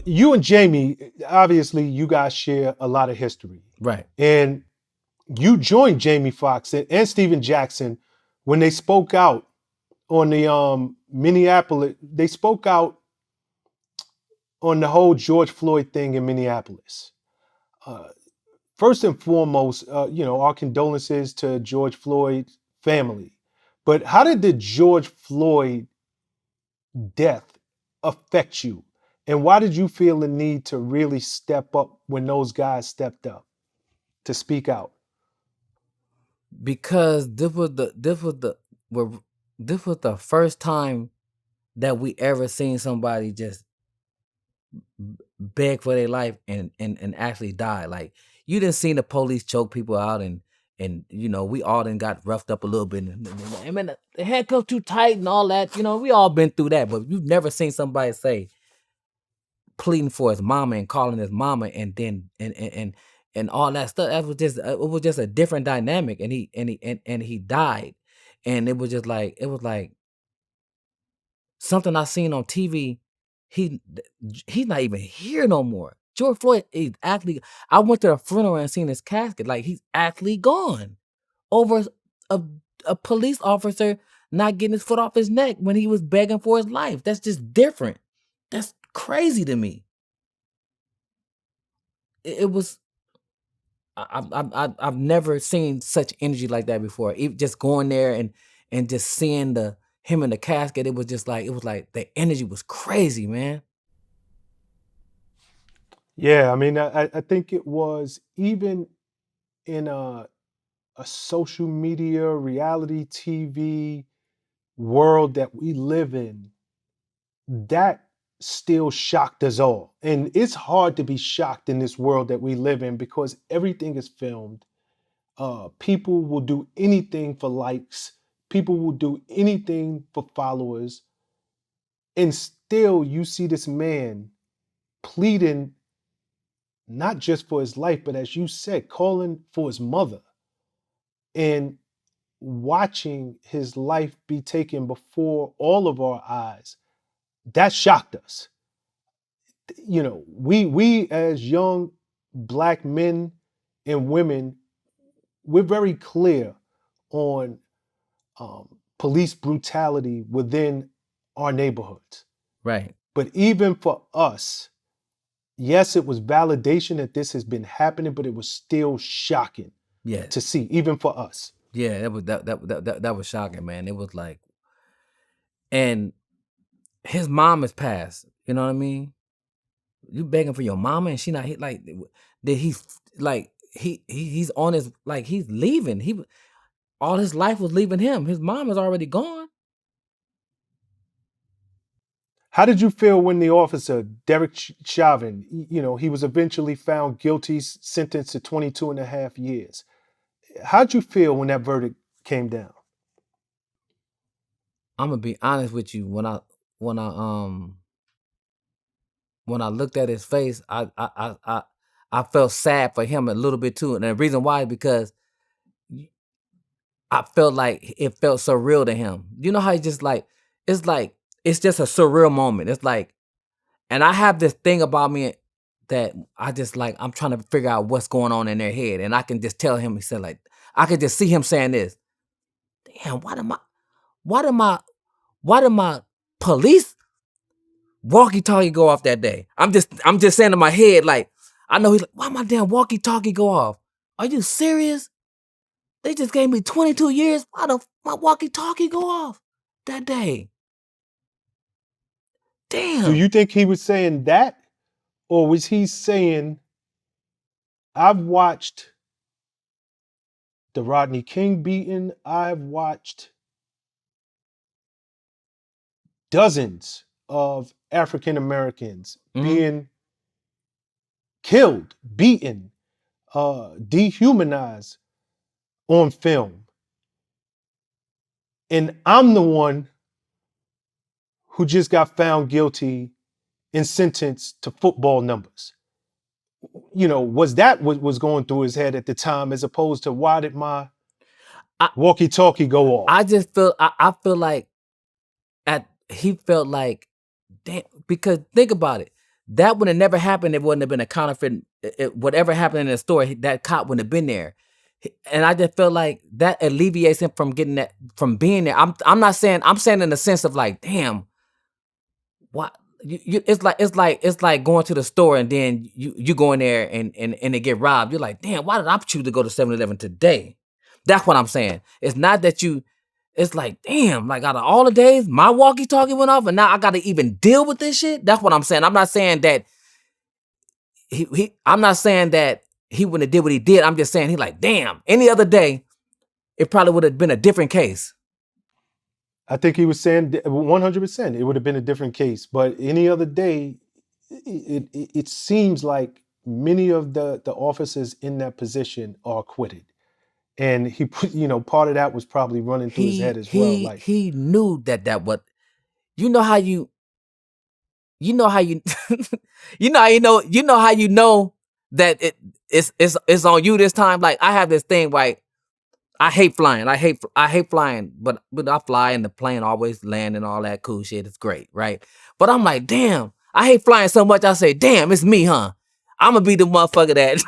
You and Jamie, obviously, you guys share a lot of history, Right. and you joined Jamie Foxx and Steven Jackson when they spoke out on the Minneapolis. They spoke out on the whole George Floyd thing in Minneapolis. Uh, First and foremost, our condolences to George Floyd's family. But how did the George Floyd death affect you? And why did you feel the need to really step up when those guys stepped up to speak out? Because well, this was the first time that we ever seen somebody just beg for their life and actually die. Like you didn't see the police choke people out and we all then got roughed up a little bit. I mean the handcuffs too tight and all that. We all been through that, but you've never seen somebody say pleading for his mama and calling his mama and then and all that stuff. That was just it was just a different dynamic, and he died, and it was like something I seen on TV. He's not even here no more. George Floyd is actually. I went to the funeral and seen his casket. Like he's actually gone over a a police officer not getting his foot off his neck when he was begging for his life. That's just different. That's crazy to me. It was. I've never seen such energy like that before. Just going there and just seeing the him in the casket. It was like the energy was crazy, man. Yeah, I mean, I think it was even in a social media, reality TV world that we live in, that still shocked us all. And it's hard to be shocked in this world that we live in because everything is filmed. People will do anything for likes, people will do anything for followers. And still, you see this man pleading not just for his life, but as you said, calling for his mother and watching his life be taken before all of our eyes. That shocked us. We as young black men and women, we're very clear on police brutality within our neighborhoods. Right. But even for us, yes, it was validation that this has been happening, but it was still shocking Yes. to see, even for us. Yeah. That was shocking, man. It was like, and his mom is passed. You know what I mean? You begging for your mama and she not hit like that. He's like he's on his like he's leaving. All his life was leaving him. His mom is already gone. How did you feel when the officer, Derek Chauvin, he was eventually found guilty, sentenced to 22 and a half years? How'd you feel when that verdict came down? I'm gonna be honest with you. When I when I looked at his face, I felt sad for him a little bit too. And the reason why is because I felt like it felt surreal to him. You know how he just it's like it's just a surreal moment. It's like, and I have this thing about me that I just like I'm trying to figure out what's going on in their head, and I can just tell him. He said like I could just see him saying this. Damn, why did my why did my police walkie-talkie go off that day? I'm just saying in my head like I know he's like, why my damn walkie-talkie go off? Are you serious? They just gave me 22 years. Why the my walkie-talkie go off that day? Do Damn. you think he was saying that? Or was he saying, I've watched the Rodney King beating, I've watched dozens of African Americans Mhm. being killed, beaten, dehumanized on film. And I'm the one who just got found guilty and sentenced to football numbers. Was that what was going through his head at the time, as opposed to why did my I walkie-talkie go I off? just feel I feel like at he felt like damn because think about it. That would have never happened. It wouldn't have been a counterfeit. Whatever happened in the store, that cop wouldn't have been there. And I just feel like that alleviates him from getting that, from being there. I'm not saying, I'm saying in the sense of like, damn, what it's like going to the store and then you go in there and they get robbed. You're like, damn, why did I choose to go to 7-Eleven today? That's what I'm saying. It's not that you, it's like, damn, like out of all the days, my walkie-talkie went off and now I gotta even deal with this shit. That's what I'm saying. I'm not saying that I'm not saying that he wouldn't have did what he did. I'm just saying he like, damn, any other day, it probably would have been a different case. I think he was saying 100%. It would have been a different case, but any other day, it seems like many of the officers in that position are acquitted, and he put, part of that was probably running through his head as well. Like, He knew that what, you know how you you know how you you know how you know that it's on you this time. Like I have this thing like I hate flying. I hate flying, but I fly and the plane always land and all that cool shit. It's great, right? But I'm like, damn, I hate flying so much. I say, damn, it's me, huh? I'm gonna be the motherfucker that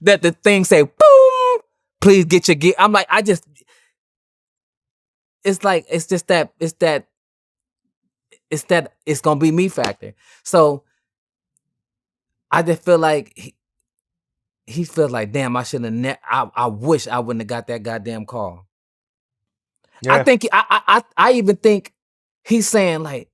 that the thing say, boom, please get your gear. I'm like, it's like it's gonna be me factor. So I just feel like he feels like, damn, I shouldn't have. I wish I wouldn't have got that goddamn call. yeah, I think I even think he's saying like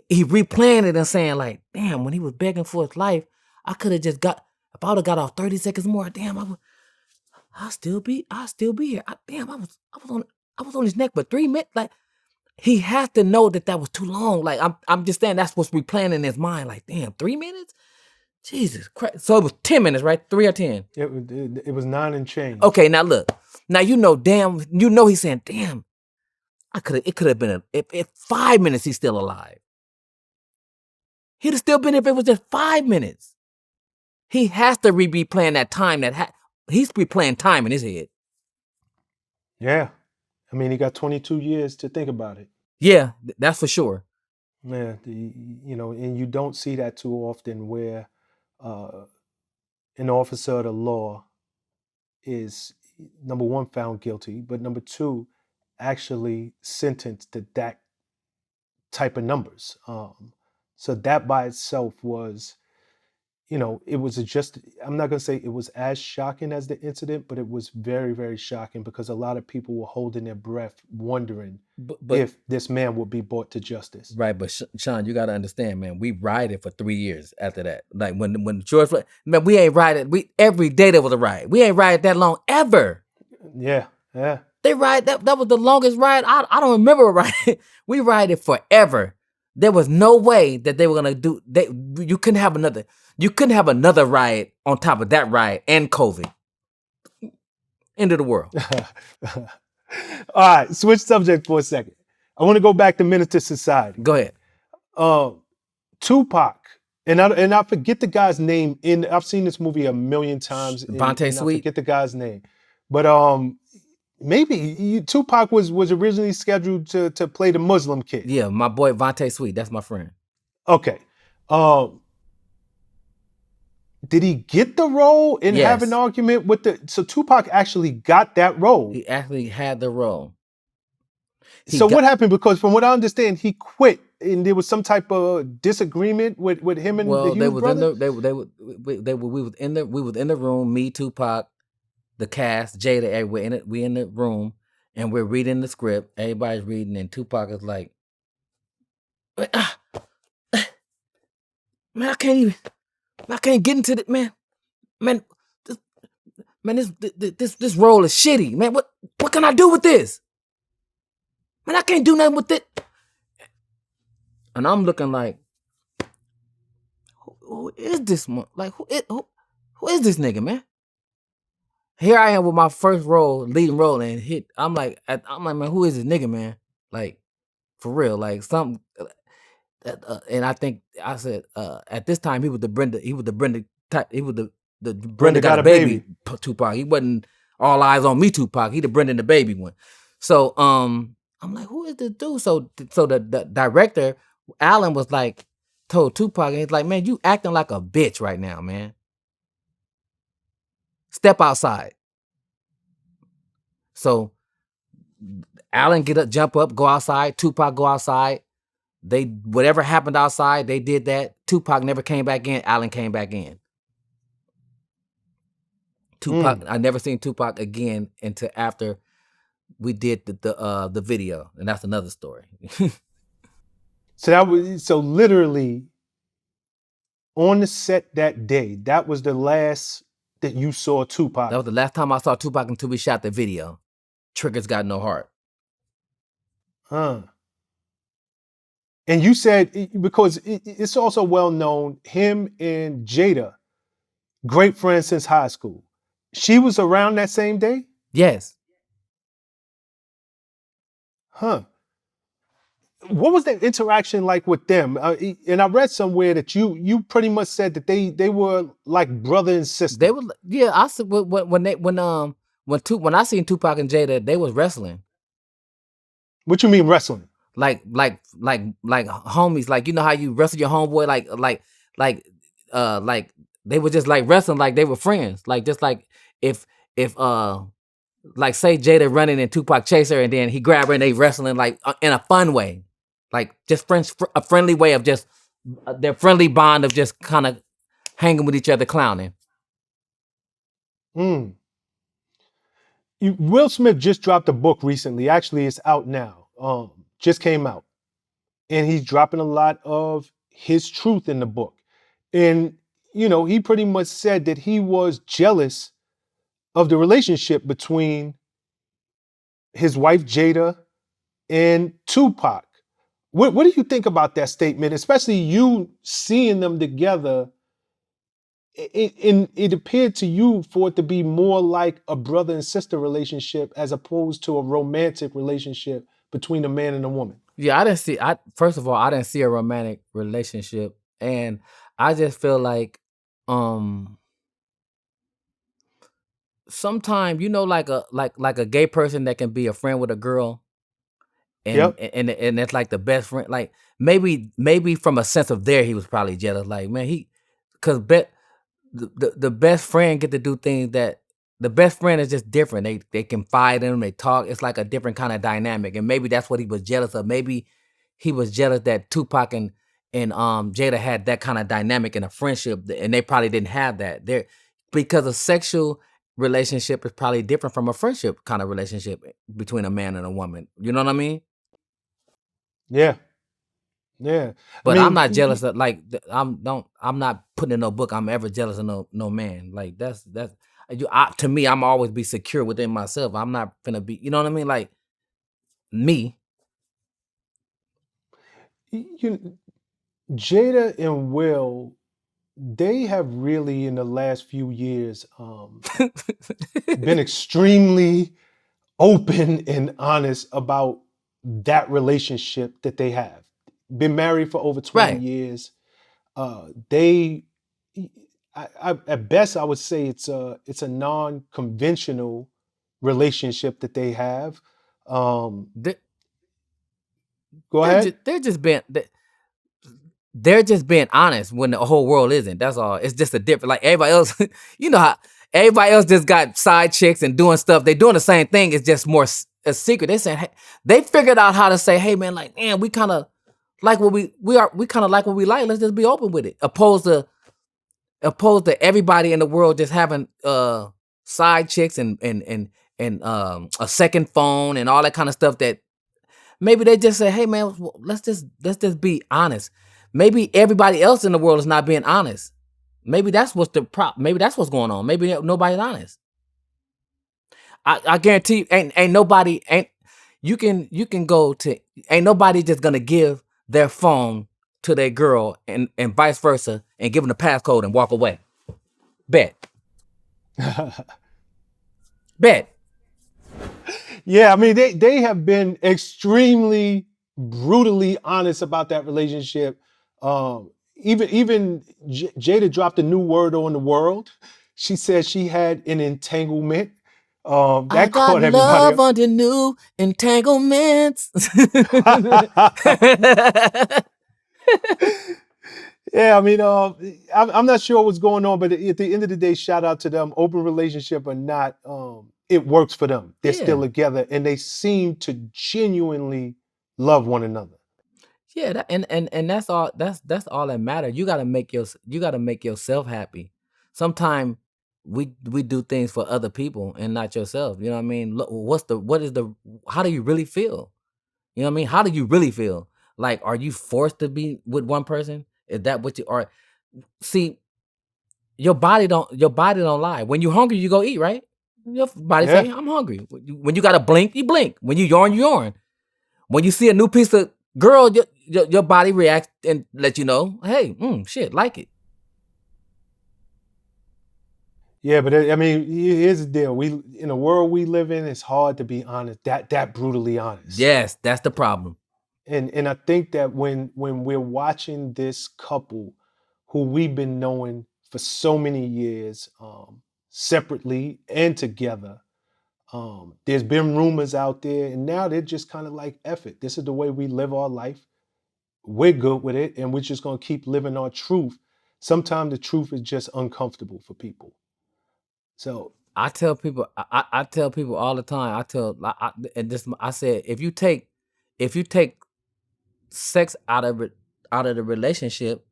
he replaying it and saying like, damn, when he was begging for his life, I could have just got, if I would have got off 30 seconds more, damn, I'll still be here. Damn, I was on his neck for 3 minutes. Like he has to know that was too long. Like I'm just saying that's what's replaying in his mind. Like, damn, 3 minutes. Jesus Christ. So it was 10 minutes, right? 3 or 10? it was 9 and change. Okay, now look. Now he's saying, damn, it could have been if 5 minutes he's still alive. He'd have still been if it was just 5 minutes. He has to be playing that time he's replaying time in his head. Yeah. I mean, he got 22 years to think about it. Yeah, that's for sure. Yeah, and you don't see that too often where an officer of the law is, number one, found guilty, but number two, actually sentenced to that type of numbers. So that by itself was, it was just, I'm not going to say it was as shocking as the incident, but it was very, very shocking because a lot of people were holding their breath wondering But if this man would be brought to justice. right, but Shawn, you got to understand, man, we rioted for 3 years after that. Like when George Floyd, man, we ain't rioted. Every day there was a riot. We ain't rioted that long ever. Yeah. They rioted, that was the longest riot. I don't remember a riot. We rioted forever. There was no way that they were gonna do. You couldn't have another riot on top of that riot and COVID. End of the world. All right, switch subject for a second. I want to go back to Menace to Society. Go ahead. Tupac, and I forget the guy's name. I've seen this movie a million times. Vontae Sweet. I forget the guy's name, but maybe Tupac was originally scheduled to play the Muslim kid. Yeah, my boy Vontae Sweet. That's my friend. Okay. Did he get the role and have an argument with so Tupac actually got that role? He actually had the role. What happened? Because from what I understand, he quit and there was some type of disagreement with him and the Hughes brothers. We was in the room, me, Tupac, the cast, Jada, we in the room and we're reading the script. Everybody's reading and Tupac is like, man, I can't get into it, man. This role is shitty, man. What can I do with this? Man, I can't do nothing with it. And I'm looking like, who is this one? Like, who is this nigga, man? Here I am with my first leading role, and I'm like, man, who is this nigga, man? Like, for real, like something. And I think I said at this time he was the Brenda got a baby Tupac. He wasn't all eyes on me Tupac. He the Brenda the baby one. So I'm like, who is this dude? So the director Alan was like told Tupac, and he's like, man, you acting like a bitch right now, man. Step outside. So Allen get up, jump up, go outside. Tupac go outside. They whatever happened outside, they did that. Tupac never came back in. Allen came back in. Tupac, I never seen Tupac again until after we did the video, and that's another story. So literally on the set that day, that was the last that you saw Tupac. That was the last time I saw Tupac until we shot the video. Triggers Got No Heart. Huh. And you said, because it's also well known, him and Jada, great friends since high school. She was around that same day? Yes. Huh. What was that interaction like with them? And I read somewhere that you pretty much said that they were like brother and sister. They were, yeah. I said when I seen Tupac and Jada, they was wrestling. What you mean wrestling? Like homies, like you know how you wrestle your homeboy, like they were just like wrestling, like they were friends, like just like if like say Jada running and Tupac chase her and then he grab her and they wrestling like in a fun way, like just friends, a friendly way of just their friendly bond of just kind of hanging with each other, clowning. Will Smith just dropped a book recently. Actually, it's out now. Just came out. And he's dropping a lot of his truth in the book. And, he pretty much said that he was jealous of the relationship between his wife, Jada, and Tupac. What do you think about that statement, especially you seeing them together? It appeared to you for it to be more like a brother and sister relationship as opposed to a romantic relationship between a man and a woman. Yeah, I didn't see. First of all, I didn't see a romantic relationship, and I just feel like, sometimes like a gay person that can be a friend with a girl, and Yep. and that's like the best friend. Like maybe from a sense of there, he was probably jealous. Like man, because the best friend get to do things that the best friend is just different. They confide in them, they talk. It's like a different kind of dynamic, and maybe that's what he was jealous of. Maybe he was jealous that Tupac and Jada had that kind of dynamic in a friendship, and they probably didn't have that. There because a sexual relationship is probably different from a friendship kind of relationship between a man and a woman. You know what I mean? Yeah. Yeah. But I'm not jealous of I'm not putting in no book. I'm ever jealous of no man. Like that's to me, I'm always be secure within myself. I'm not gonna be, you know what I mean? Like me. Jada and Will, they have really in the last few years been extremely open and honest about that relationship that they have. Been married for over 20 Right. years. They, at best, I would say it's a non-conventional relationship that they have. Go ahead. They're just being honest when the whole world isn't. That's all. It's just a different, like everybody else. You know how everybody else just got side chicks and doing stuff. They doing the same thing. It's just more a secret. They saying, hey, they figured out how to say, hey man, like man, we kind of like what we kind of like what we like. Let's just be open with it. Opposed to everybody in the world just having side chicks and a second phone and all that kind of stuff that maybe they just say, hey man, let's just be honest. Maybe everybody else in the world is not being honest. Maybe that's what's maybe that's what's going on. Maybe nobody's honest. I guarantee you, ain't nobody you can go to, ain't nobody just gonna give their phone to their girl and vice versa and give them the passcode and walk away. Bet. Bet. Yeah, I mean they have been extremely brutally honest about that relationship. Even Jada dropped a new word on the world. She said she had an entanglement. I That got caught everybody love up. under new entanglements. Yeah, I mean, I'm not sure what's going on, but at the end of the day, shout out to them. Open relationship or not, it works for them. They're still Yeah. together, and they seem to genuinely love one another. Yeah, and that's all that matters. You gotta make yourself happy. Sometimes we do things for other people and not yourself. You know what I mean? Look, what is the how do you really feel? You know what I mean? How do you really feel? Like, are you forced to be with one person? Is that what you are? See, your body don't lie. When you're hungry, you go eat, right? Your body Yeah, say, I'm hungry. When you gotta blink, you blink. When you yawn. When you see a new piece of girl, your body reacts and let you know, hey, shit, like it. yeah, but I mean, here's the deal: we in the world we live in, it's hard to be honest, that brutally honest. Yes, that's the problem. And I think that when we're watching this couple who we've been knowing for so many years, separately and together, there's been rumors out there, and now they're just kind of like, F it. This is the way we live our life. We're good with it, and we're just gonna keep living our truth. Sometimes the truth is just uncomfortable for people. So I tell people all the time. And this I said, if you take sex out of the relationship,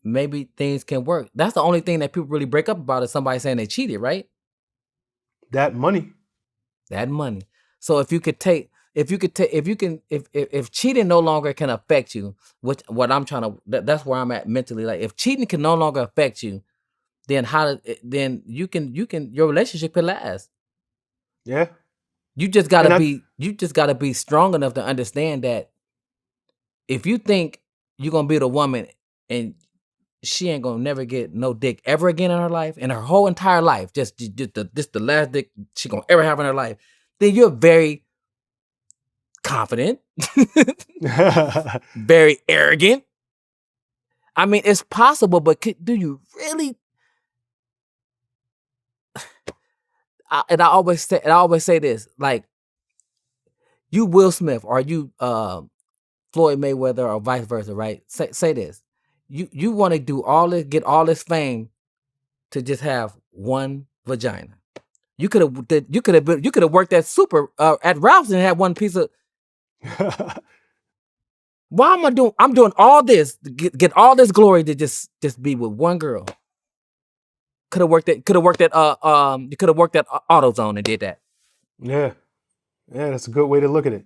maybe things can work. That's the only thing that people really break up about is somebody saying they cheated, right? that money, That money. So if you can if cheating no longer can affect you, which what I'm trying to that's where I'm at mentally. Like if cheating can no longer affect you, then then you can your relationship can last. yeah. You And I you just gotta be strong enough to understand that if you think you're gonna be with a woman and she ain't gonna never get no dick ever again in her life, in her whole entire life, just the last dick she gonna ever have in her life, then you're very confident, very arrogant. I mean, it's possible, but do you really? I always say this, like you Will Smith or you Floyd Mayweather or vice versa, right? Say this. You want to do all this, get all this fame to just have one vagina. You could have worked at Super at Ralph's and had one piece of. Why am I doing? I'm doing all this to get all this glory to just be with one girl. Could have worked at you could have worked at AutoZone and did that. yeah, yeah, that's a good way to look at it.